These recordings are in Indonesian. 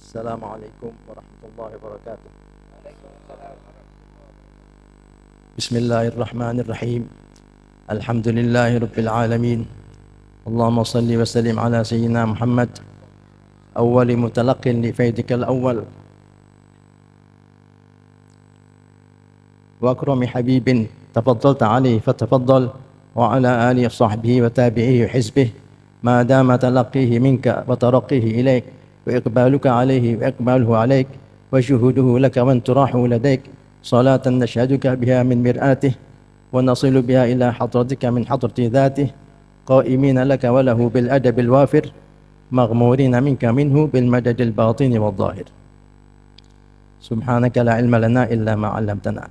Assalamualaikum warahmatullahi wabarakatuh. Bismillahirrahmanirrahim. Alhamdulillahi rabbil alamin. Allahumma salli wa sallim ala sayyidina Muhammad awwali mutalaqin li faidikal awwal wa akrami habibin tafaddalta alayhi fatafaddal wa ala alihi wa sahbihi wa tabi'ihi wa hizbihi ma dama talaqihi minka wa taraqihi ilayk wa iqbaluka alayhi wa iqbaluhu alayk wa shuhuduhu laka wa anturahu ladayk salatan nashhaduka biha min mir'atih wa nasilu biha ila hadratika min hadrati dhatih qa'imina laka wa lahu bil adabil wafir maghmurina minka minhu bil madadil batini wal zahir. Subhanaka la ilma lana illa ma 'allamtana.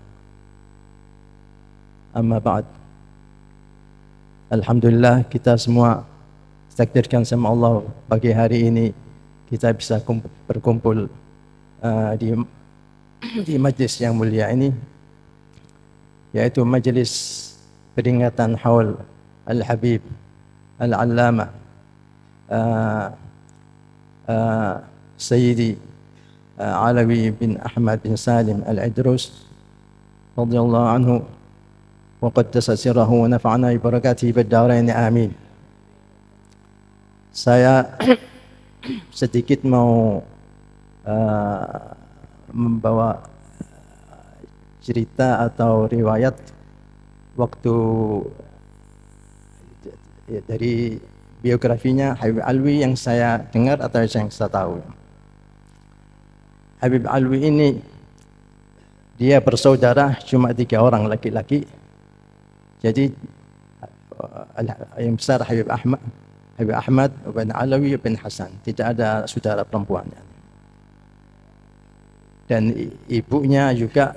Amma ba'd. Alhamdulillah, kita semua takdirkan sama Allah pagi hari ini kita bisa berkumpul di majlis yang mulia ini, yaitu majlis peringatan haul Al-Habib Al-Allama Sayyidi Alawi bin Ahmad bin Salim Al-Idrus radhiyallahu anhu wa qaddasa sirrahu wa nafa'ana bi barakatihi fid dharain amin. Saya sedikit mau membawa cerita atau riwayat waktu dari biografinya Habib Alwi yang saya dengar atau yang saya tahu. Habib Alwi ini dia bersaudara cuma 3 orang laki-laki. Jadi yang besar Habib Ahmad bin Alawi bin Hasan, tidak ada saudara perempuannya. Dan ibunya juga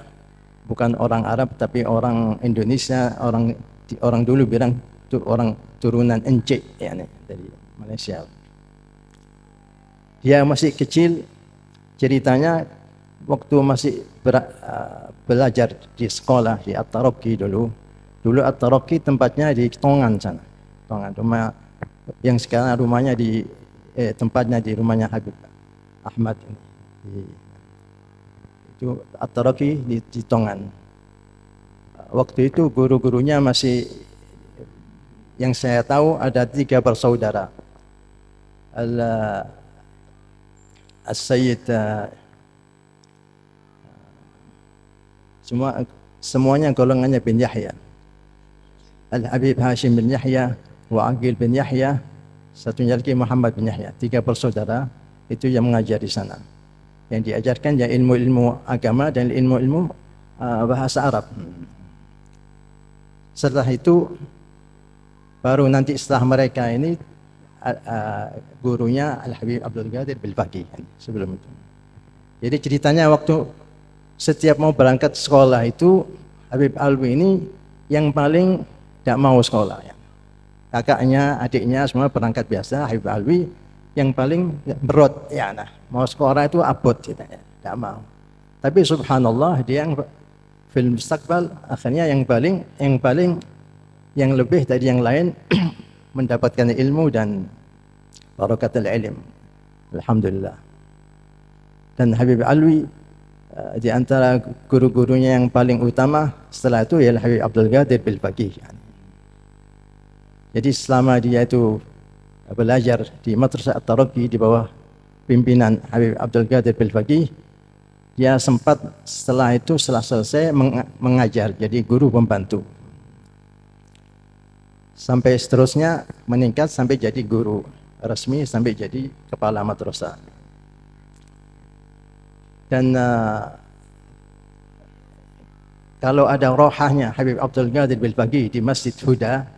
bukan orang Arab tapi orang Indonesia, orang dulu bilang itu orang turunan Encik, yani dari Malaysia. Dia masih kecil, ceritanya waktu masih belajar di sekolah di At-Taraqi dulu At-Taraqi tempatnya di Tongan sana. Tongan, rumah yang sekarang rumahnya tempatnya di rumahnya Habib Ahmad ini. Itu At-Taraqi di Tongan. Waktu itu guru-gurunya masih, yang saya tahu ada 3 bersaudara. As-Sayyid semuanya golongannya bin Yahya. Al-Habib Hashim bin Yahya wa Aqil bin Yahya, satunya lagi Muhammad bin Yahya. 3 bersaudara itu yang mengajar di sana. Yang diajarkan ya ilmu-ilmu agama dan ilmu-ilmu bahasa Arab. Setelah itu baru nanti setelah mereka ini gurunya Al-Habib Abdul Qadir Bilbaqi sebelum itu. Jadi ceritanya waktu setiap mau berangkat sekolah itu Habib Alwi ini yang paling tidak mau sekolah ya. Kakaknya, adiknya semua berangkat biasa, Habib Alwi yang paling berot ya, nah mau sekolah itu abot katanya, tidak mau. Tapi subhanallah dia yang film mustaqbal akhirnya yang lebih dari yang lain mendapatkan ilmu dan barakatul ilm. Alhamdulillah. Dan Habib Alwi di antara guru-gurunya yang paling utama setelah itu ialah Habib Abdul Qadir Bilbaqi. Jadi selama dia itu belajar di Madrasah At-Taraqi di bawah pimpinan Habib Abdul Qadir Bilbaqi, dia sempat setelah selesai mengajar jadi guru pembantu. Sampai seterusnya meningkat sampai jadi guru resmi, sampai jadi kepala madrasah. Dan kalau ada rohahnya Habib Abdul Qadir Bilbaqi di Masjid Huda,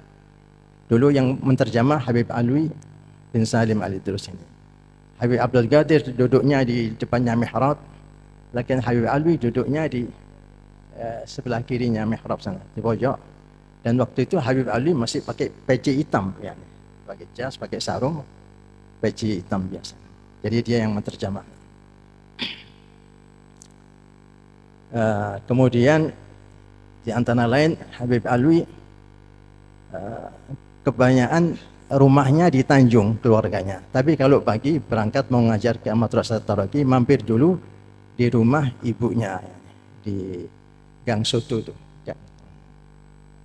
dulu yang menterjemah Habib Alwi bin Salim Al-Idrus ini. Habib Abdul Qadir duduknya di depannya mihrab, lakin Habib Alwi duduknya di sebelah kirinya mihrab sana, di pojok. Dan waktu itu Habib Alwi masih pakai peci hitam, ya, pakai jas, pakai sarung, peci hitam biasa. Jadi dia yang menterjemah. Kemudian di antara lain Habib Alwi kebanyakan rumahnya di Tanjung keluarganya. Tapi kalau pagi berangkat mau ngajar ke Madrasah Taraqi, mampir dulu di rumah ibunya di Gang Soto tuh,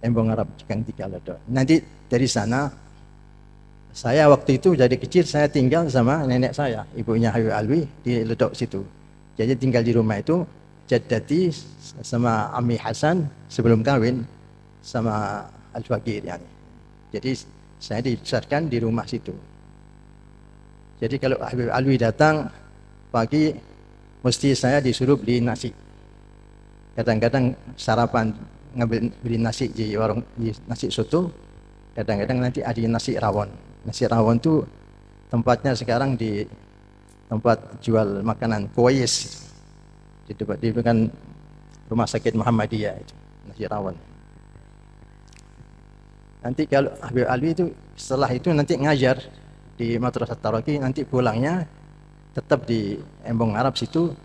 Embong Arab Gang 3 Ledok. Nanti dari sana saya waktu itu jadi kecil saya tinggal sama nenek saya, ibunya Habib Alwi di Ledok situ. Jadi tinggal di rumah itu, jaddati sama Ami Hasan sebelum kawin sama Al-Fakir yani. Jadi saya dibesarkan di rumah situ. Jadi kalau Habib Alwi datang pagi, mesti saya disuruh beli nasi. Kadang-kadang sarapan beli nasi di warung, di nasi soto. Kadang-kadang nanti ada nasi rawon. Nasi rawon itu tempatnya sekarang di tempat jual makanan Kuwais. Di depan rumah sakit Muhammadiyah itu, nasi rawon. Nanti kalau Habib Alwi itu setelah itu nanti ngajar di Madrasah Taraqi, nanti pulangnya tetap di Embong Arab situ,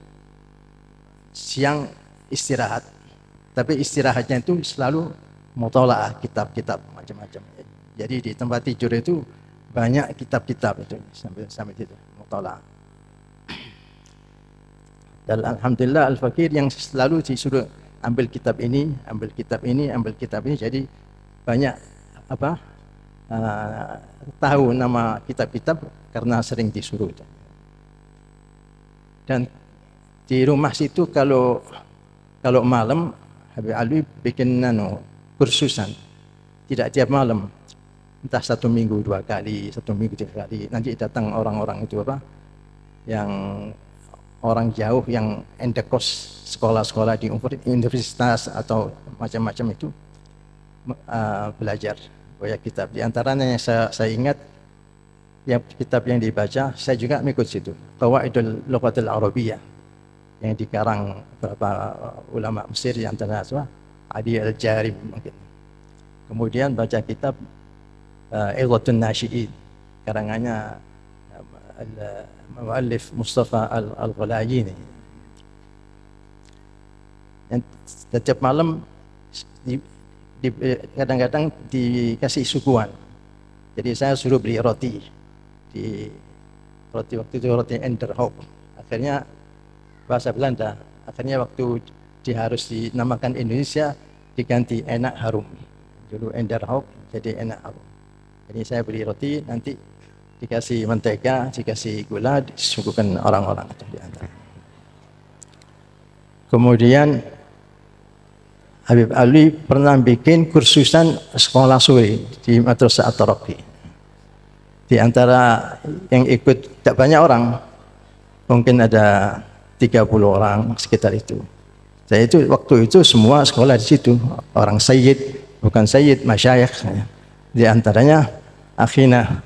siang istirahat. Tapi istirahatnya itu selalu mutola'ah kitab-kitab macam-macam. Jadi di tempat tidur itu banyak kitab-kitab itu sambil itu mutola'ah. Dan alhamdulillah Al-Fakir yang selalu disuruh ambil kitab ini, ambil kitab ini, ambil kitab ini. Jadi banyak tahu nama kitab-kitab karena sering disuruh. Dan di rumah situ kalau malam Habib Alwi bikin kursusan, tidak tiap malam, entah 1 minggu 2 kali, 1 minggu 3 kali. Nanti datang orang-orang itu yang orang jauh yang endekos sekolah-sekolah di universitas atau macam-macam itu belajar banyak kitab. Di antaranya yang saya ingat yang kitab yang dibaca, saya juga mengikut situ, Qawaidul Lughatil Arabiyyah yang dikarang beberapa ulama Mesir, di antara Adi Al-Jarib mungkin. Kemudian baca kitab Ighatun Nasyi'in karangannya Muallif Mustafa Al-Ghulayini. Yang setiap malam kadang-kadang dikasih suguhan. Jadi saya suruh beli roti. Waktu itu roti Enderhoek. Akhirnya bahasa Belanda. Akhirnya waktu harus dinamakan Indonesia diganti Enak Harum. Dulu Enderhoek jadi Enak Harum. Jadi saya beli roti, nanti dikasih mentega, dikasih gula, disuguhkan orang-orang itu di antara. Kemudian Habib Alwi pernah bikin kursusan sekolah sore di Madrasah At-Taraqi. Di antara yang ikut tidak banyak orang, mungkin ada 30 orang sekitar itu. Saya itu waktu itu semua sekolah di situ, orang sayyid, bukan sayyid, masyayikh. Di antaranya akhina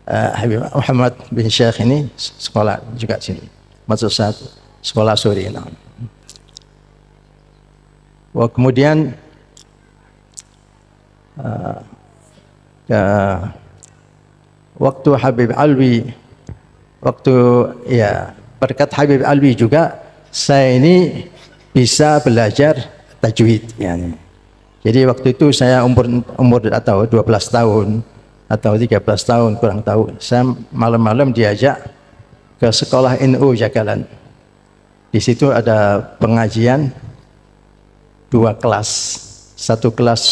Habib Muhammad bin Syekh ini sekolah juga di sini, Madrasah sekolah sore. Wah, kemudian waktu Habib Alwi, berkat Habib Alwi juga saya ini bisa belajar tajwid. Yani. Jadi waktu itu saya umur atau 12 tahun atau 13 tahun kurang tahu. Saya malam-malam diajak ke sekolah NU Jagalan. Di situ ada pengajian 2 kelas. 1 kelas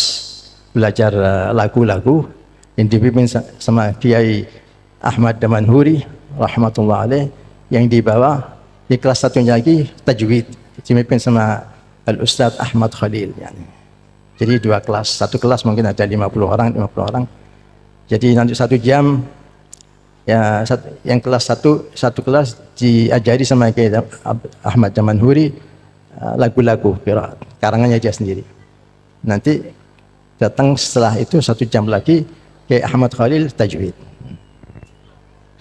belajar lagu-lagu yang dipimpin sama Kiai Ahmad Damanhuri rahmatullah alaih, yang di bawah di kelas satunya lagi tajwid dipimpin sama Al-Ustadz Ahmad Khalil. Yani. Jadi 2 kelas, 1 kelas mungkin ada 50 orang. Jadi nanti 1 jam ya, yang kelas 1 kelas diajari sama Kiai Ahmad Damanhuri lagu-lagu karangannya dia sendiri. Nanti datang setelah itu 1 jam lagi Kiai Ahmad Khalil tajwid.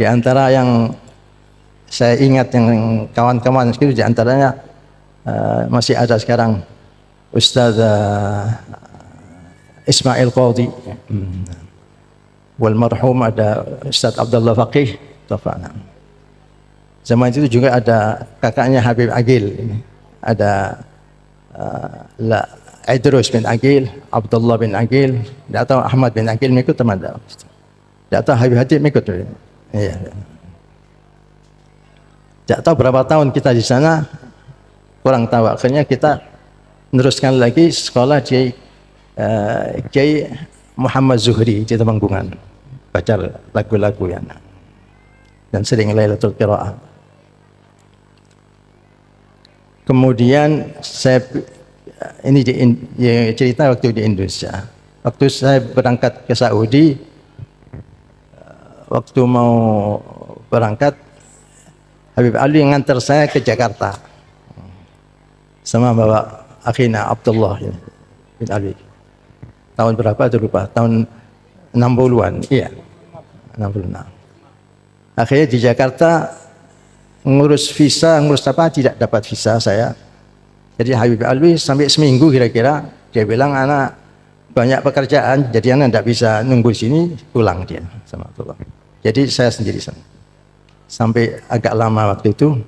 Di antara yang saya ingat yang kawan-kawan itu, di antaranya masih ada sekarang Ustaz Ismail Qadhi, wal marhum ada Ustaz Abdullah Faqih. Zaman itu juga ada kakaknya Habib Agil, ada Idrus bin Agil, Abdullah bin Agil, atau Ahmad bin Agil, mengikut teman. Tidak tahu Habib Hatib ikut. Iya. Tidak tahu berapa tahun kita di sana, kurang tahu. Akhirnya kita meneruskan lagi sekolah di Kiai Muhammad Zuhri di Temanggungan, baca lagu-lagu yang dan sering Lailatul Qiraah. Kemudian saya ini cerita waktu di Indonesia. Waktu saya berangkat ke Saudi, waktu mau berangkat, Habib Ali ngantar saya ke Jakarta sama bawa akhina Abdullah bin Ali. Tahun berapa itu lupa, tahun 60-an, iya 66. Akhirnya di Jakarta ngurus visa, ngurus apa, tidak dapat visa saya. Jadi Habib Ali sampai seminggu kira-kira, dia bilang anak banyak pekerjaan, jadi anak tidak bisa nunggu sini, pulang dia sama Abdullah. Jadi saya sendiri sana. Sampai agak lama waktu itu,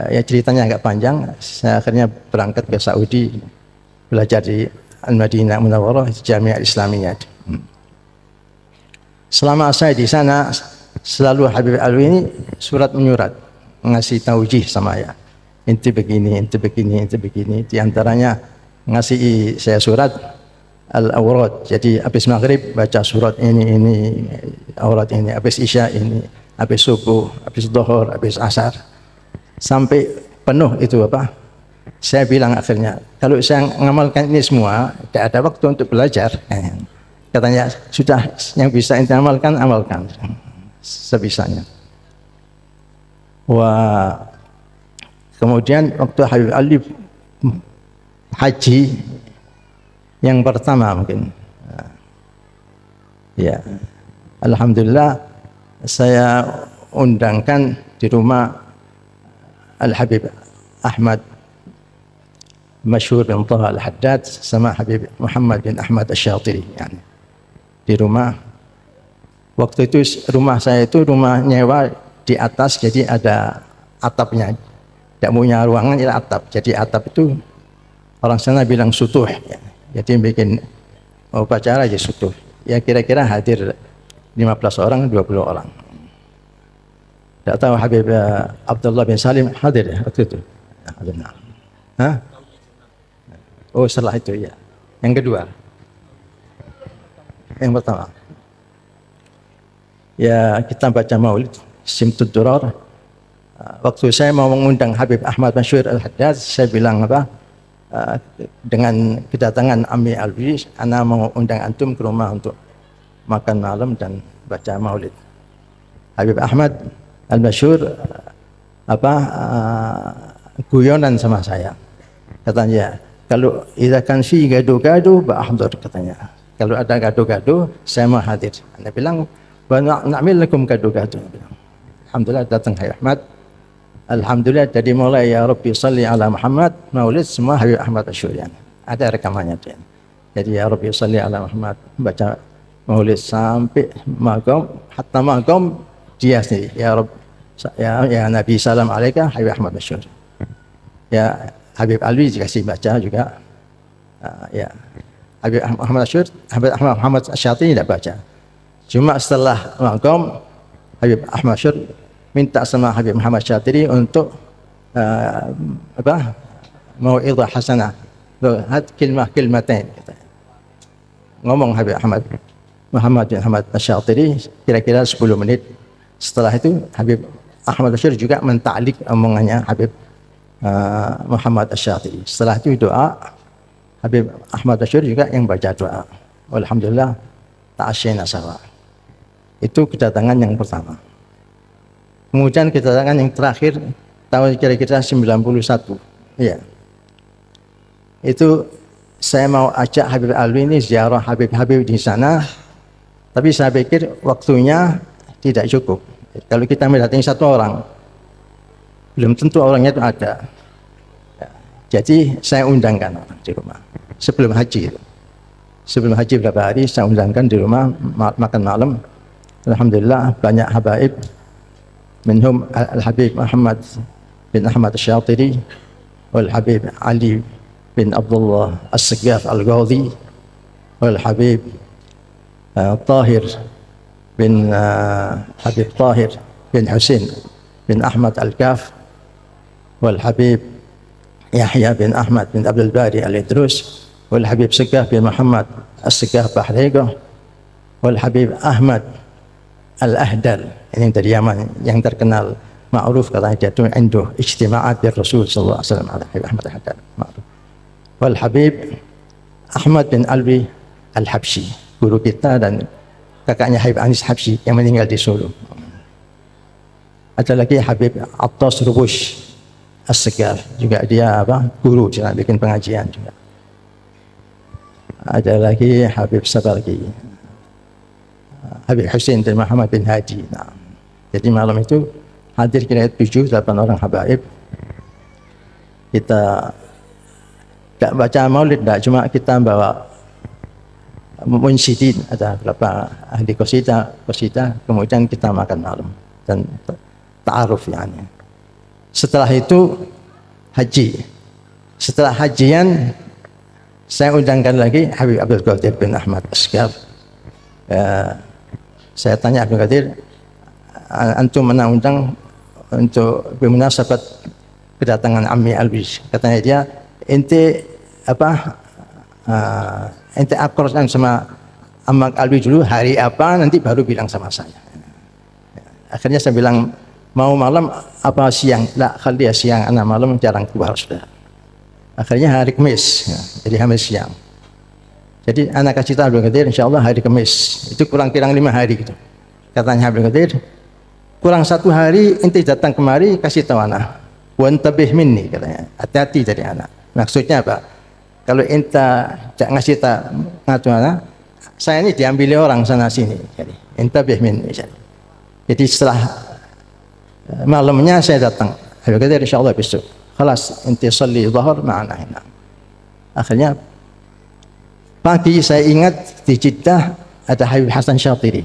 ya ceritanya agak panjang, saya akhirnya berangkat ke Saudi, belajar di Al-Madinah Munawwarah, Jamiah Islamiyah. Selama saya di sana, selalu Habib Alwi ini surat menyurat, ngasih taujih sama saya. Inti begini, inti begini, inti begini. Di antaranya ngasih saya surat Al-Awrad. Jadi habis maghrib baca surat ini, awrad ini, habis isya ini, habis subuh, habis dhuhur, habis asar. Sampai penuh itu apa? Saya bilang akhirnya, kalau saya mengamalkan ini semua, tidak ada waktu untuk belajar. Katanya, sudah yang bisa ente amalkan, amalkan. Sebisanya. Wah, kemudian waktu Habib Ali haji yang pertama mungkin. Ya, alhamdulillah saya undangkan di rumah Al-Habib Ahmad Masyhur bin Taha Al-Haddad sama Habib Muhammad bin Ahmad Asy-Syatiri, yani di rumah. Waktu itu rumah saya itu rumah nyewa di atas, jadi ada atapnya, tidak punya ruangan, ya atap. Jadi atap itu orang sana bilang sutuh, ya. Jadi bikin upacara aja sutuh. Ya kira-kira hadir 15 orang, 20 orang. Tidak tahu Habib Abdullah bin Salim hadir ya waktu itu. Hah? Oh setelah itu ya. Yang kedua. Yang pertama. Ya kita baca maulid Simtud Durar. Waktu saya mau mengundang Habib Ahmad Masyhur Al-Haddad, saya bilang apa? Dengan kedatangan Ami Alwi, ana mau undang antum ke rumah untuk makan malam dan baca maulid. Habib Ahmad Al-Masyhur guyonan sama saya. Katanya, kalau idza kan fi gado-gado ba'ahdur, katanya. Kalau ada gado-gado, saya mau hadir. Anda bilang, "Wa na'mil lakum gado-gado." Alhamdulillah datang Habib Ahmad. Alhamdulillah dari mulai ya Rabbi salli ala Muhammad maulid semua Habib Ahmad Asyurian. Ada rekamannya dia. Jadi ya Rabbi salli ala Muhammad baca maulid sampai magam, hatta magam dia sendiri. Ya Rabb ya Nabi salam alaika Habib Ahmad Asyuri. Ya Habib Alwi dikasih baca juga. Ya Habib Ahmad Asyur, Habib Muhammad Asy-Syatiri tidak baca. Cuma setelah magam Habib Ahmad Asyur minta sama Habib Muhammad Asy-Syatiri untuk mau'idhah hasanah, kilmatain, ngomong Habib Muhammad bin Ahmad Asy-Syatiri kira-kira 10 menit. Setelah itu Habib Ahmad Asyur juga mentaklik omongannya Habib Muhammad Asy-Syatiri. Setelah itu doa, Habib Ahmad Asyur juga yang baca doa. Alhamdulillah ta'asyena sawa. Itu kedatangan yang pertama. Kemudian kedatangan yang terakhir tahun kira-kira 91. Ya. Itu saya mau ajak Habib Alwi ini ziarah Habib-Habib di sana. Tapi saya pikir waktunya tidak cukup. Kalau kita mendatangi satu orang, belum tentu orangnya itu ada. Ya. Jadi saya undangkan orang di rumah sebelum haji. Sebelum haji berapa hari saya undangkan di rumah makan malam. Alhamdulillah banyak habaib. Minhum Al-Habib Muhammad bin Ahmad Asy-Syatiri wal Habib Ali bin Abdullah As-Saggaf Al-Ghadhi wal Habib Tahir bin Habib Tahir bin Husin bin Ahmad Al-Kaf, wal Habib Yahya bin Ahmad bin Abdul Bari Al-Idrus, wal Habib Segah bin Muhammad As-Segah Bahrego, wal Habib Ahmad Al-Ahdal, ini dari Yaman, yang terkenal ma'ruf katanya dia itu indu ijtima'at bir Rasul sallallahu alaihi wasallam, Habib Ahmad Al-Ahdal ma'ruf. Wal Habib Ahmad bin Alwi Al-Habsyi, guru kita dan kakaknya Habib Anis Habsyi yang meninggal di Solo. Ada lagi Habib Attas Rubush As-Segar, juga dia guru, dia bikin pengajian juga. Ada lagi Habib Sabargi, Habib Husin bin Muhammad bin Hadi. Nah, jadi malam itu hadir kira 7-8 orang habaib. Kita tidak baca maulid, tidak, cuma kita bawa munsyidin, ada beberapa ahli qasidah, kemudian kita makan malam dan ta'aruf yani. Setelah itu haji. Setelah hajian saya undangkan lagi Habib Abdul Qadir bin Ahmad Asghar. Saya tanya Abdul Qadir, antum mana undang untuk bermunasabat kedatangan Ammi Alwi. Katanya dia, ente ente akordan sama Amak Alwi dulu hari apa, nanti baru bilang sama saya. Akhirnya saya bilang, mau malam apa siang? Lah, kalau dia siang, anak malam jarang keluar sudah. Akhirnya hari Kamis, ya, jadi Kamis siang. Jadi anak kasih tahu Abdul Qadir, insya Allah hari Kamis. Itu kurang-kurang 5 hari gitu. Katanya Abdul Qadir, kurang 1 hari ente datang kemari kasih tahu anak. Wantabih minni, katanya. Hati-hati dari anak. Maksudnya apa? Kalau ente tak ngasih tahu ngatu anak, saya ini diambil orang sana sini. Jadi wantabih minni. Jadi setelah malamnya saya datang. Habib Qadir insyaallah besok. Khalas ente salli zuhur ma'ana hina. Akhirnya pagi saya ingat di Jeddah ada Habib Hasan Syatiri.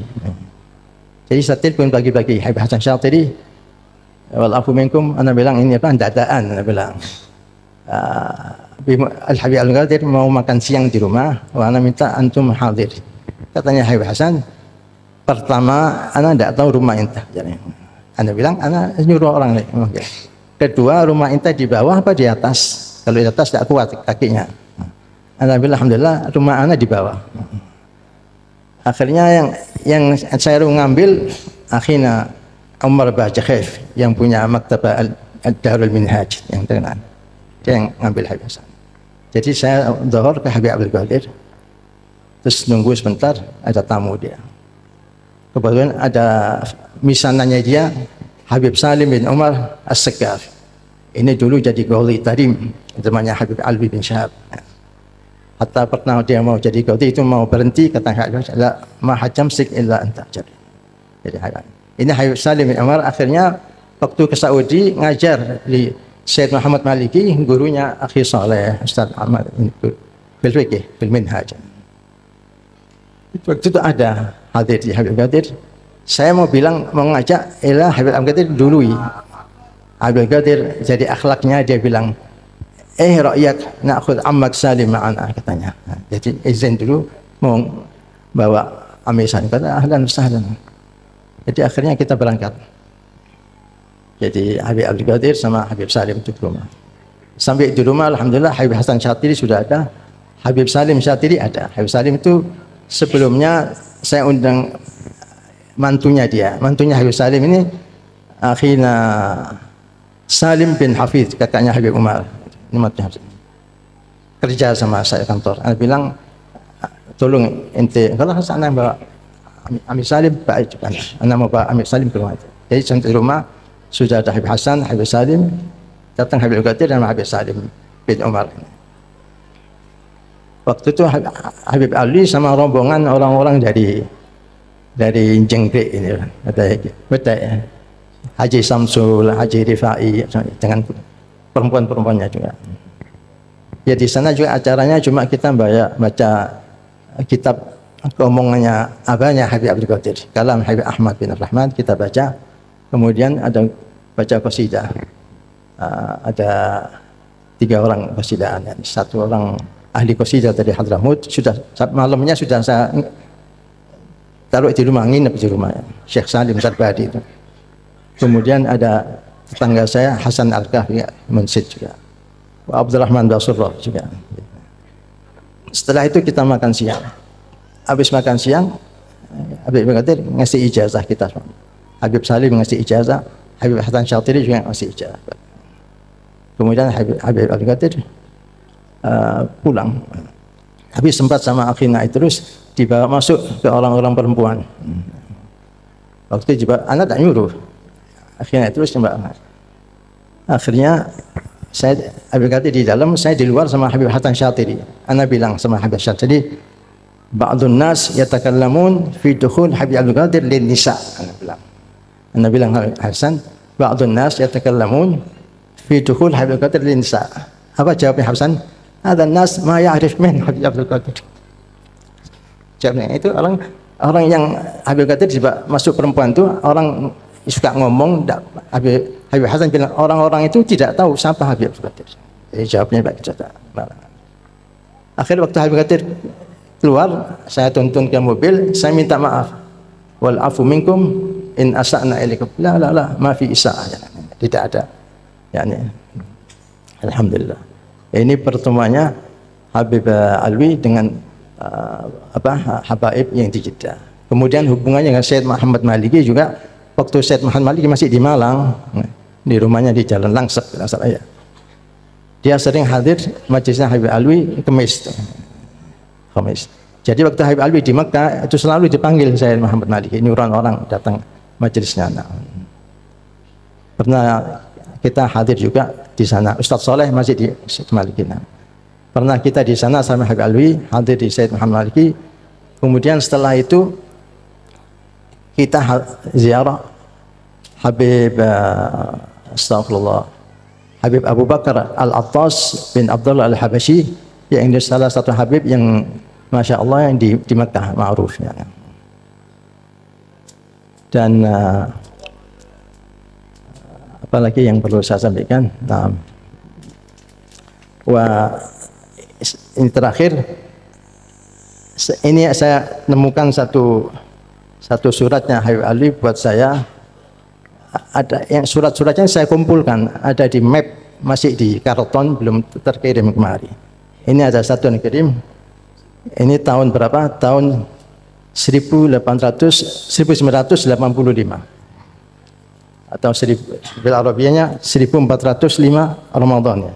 Jadi saya telepon pagi-pagi Habib Hasan Syatiri. Walafu minkum, ana bilang ini apa dadaan, ana bilang. Al-Habib Al-Qadir mau makan siang di rumah, ana minta antum hadir. Katanya Habib Hasan, pertama ana tidak tahu rumah ente. Jadi Anda bilang, Anda nyuruh orang lain. Kedua, rumah ente di bawah apa di atas? Kalau di atas tidak kuat kakinya. Anda bilang, alhamdulillah rumah Anda di bawah. Akhirnya yang saya ngambil akhirnya Umar Bajakhif yang punya Maktabah Darul Minhaj yang terkenal. Dia yang ngambil Habib Hasan. Jadi saya zuhur ke Habib Abdul Qadir. Terus nunggu sebentar, ada tamu dia. Kebetulan ada misananya dia, Habib Salim bin Umar As-Segar. Ini dulu jadi Ghauli Tarim, temannya Habib Alwi bin Syahab. Hatta pernah dia mau jadi Ghauli itu mau berhenti, kata Habib, la mahajamsik illa anta. Jadi ini Habib Salim bin Umar akhirnya waktu ke Saudi ngajar di Syed Muhammad Maliki, gurunya Akhi Saleh Ustaz Ahmad bil fiqh bil minhaj. Waktu itu ada hadir di Habib Qadir. Saya mau bilang, mau ngajak Habib Qadir dului. Habib Qadir jadi akhlaknya dia bilang, ra'yak na'khud ammak Salim ma'ana, katanya. Jadi izin dulu mau bawa Ammi Salim. Kata ahlan sahlan. Jadi akhirnya kita berangkat. Jadi Habib Abdul Qadir sama Habib Salim itu ke rumah. Sampai di rumah alhamdulillah Habib Hasan Syatiri sudah ada, Habib Salim Syatiri ada. Habib Salim itu sebelumnya saya undang mantunya dia. Mantunya Habib Salim ini akhirnya Salim bin Hafiz, kakaknya Habib Umar. Ini mantunya kerja sama saya kantor. Saya bilang, tolong ente, kalau saya bawa Ammi Salim, baik juga. Anda mau bawa Ammi Salim ke rumah itu. Jadi sampai di rumah sudah ada Habib Hasan, Habib Salim, datang Habib Qadir dan Habib Salim bin Umar. Waktu itu Habib Ali sama rombongan orang-orang dari Jengkrik ini, ada Haji Samsul, Haji Rifai dengan perempuan-perempuannya juga. Ya di sana juga acaranya cuma kita baca kitab keomongannya abahnya Habib Abdul Qadir, kalam Habib Ahmad bin Rahman kita baca. Kemudian ada baca qasidah. Ada 3 orang qasidahan, 1 orang ahli qasidah dari Hadramaut. Sudah malamnya sudah saya taruh di rumah, nginep di rumah ya. Syekh Salim Sarbadi itu. Kemudian ada tetangga saya Hasan Al-Kahfi Munsid juga, Abdurrahman Basurrah juga. Setelah itu kita makan siang. Habis makan siang, Habib Qadir ngasih ijazah kita semua. Habib Salim ngasih ijazah, Habib Hasan Syatiri juga ngasih ijazah. Kemudian Habib Qadir pulang. Habis sempat sama akhina terus dibawa masuk ke orang-orang perempuan. Waktu itu juga anak tak nyuruh. Akhirnya terus akhirnya saya Habib Qadir di dalam, saya di luar sama Habib Hasan Syatiri. Ana bilang sama Habib Syatiri, ba'dun nas yatakallamun fi dukhul Habib Abdul Qadir lin nisa. Ana bilang Hasan, ba'dun nas yatakallamun fi dukhul Habib Abdul Qadir lin nisa. Apa jawabnya Hasan? Ada nas ma ya'rif min Habib Abdul Qadir. Jawabnya itu orang yang Habib Qadir juga masuk perempuan itu orang suka ngomong. Habib Hasan bilang orang-orang itu tidak tahu siapa Habib Abdul Qadir. Jadi jawabnya Pak Jota. Akhir waktu Habib Qadir keluar, saya tuntun ke mobil, saya minta maaf. Wal afu minkum in asa'na ilaikum. La ma fi isa'ah. Tidak ada. Yani alhamdulillah. Ini pertemuannya Habib Alwi dengan habaib yang di Jeddah. Kemudian hubungannya dengan Syed Muhammad Maliki juga, waktu Syed Muhammad Maliki masih di Malang, di rumahnya di Jalan Langsek, ya. Dia sering hadir majelisnya Habib Alwi Kemis. Jadi waktu Habib Alwi di Mekah itu selalu dipanggil Syed Muhammad Maliki, nyuruh orang datang majelisnya. Pernah kita hadir juga di sana. Ustadz Soleh masih di Syed Maliki. Pernah kita di sana sama Habib Alwi, hadir di Syed Muhammad Maliki. Kemudian setelah itu kita ziarah Habib astagfirullah, Habib Abu Bakar Al-Attas bin Abdullah Al-Habashi, yang ini salah satu Habib yang Masya Allah yang di Mekah ma'rufnya. Dan apalagi yang perlu saya sampaikan. Ini terakhir, ini saya nemukan satu suratnya Habib Alwi buat saya. Ada yang surat-suratnya saya kumpulkan, ada di map, masih di karton, belum terkirim kemari. Ini ada satu yang kirim. Ini tahun berapa? Tahun 1985 atau Bil Arabiyanya 1405 Ramadan ya.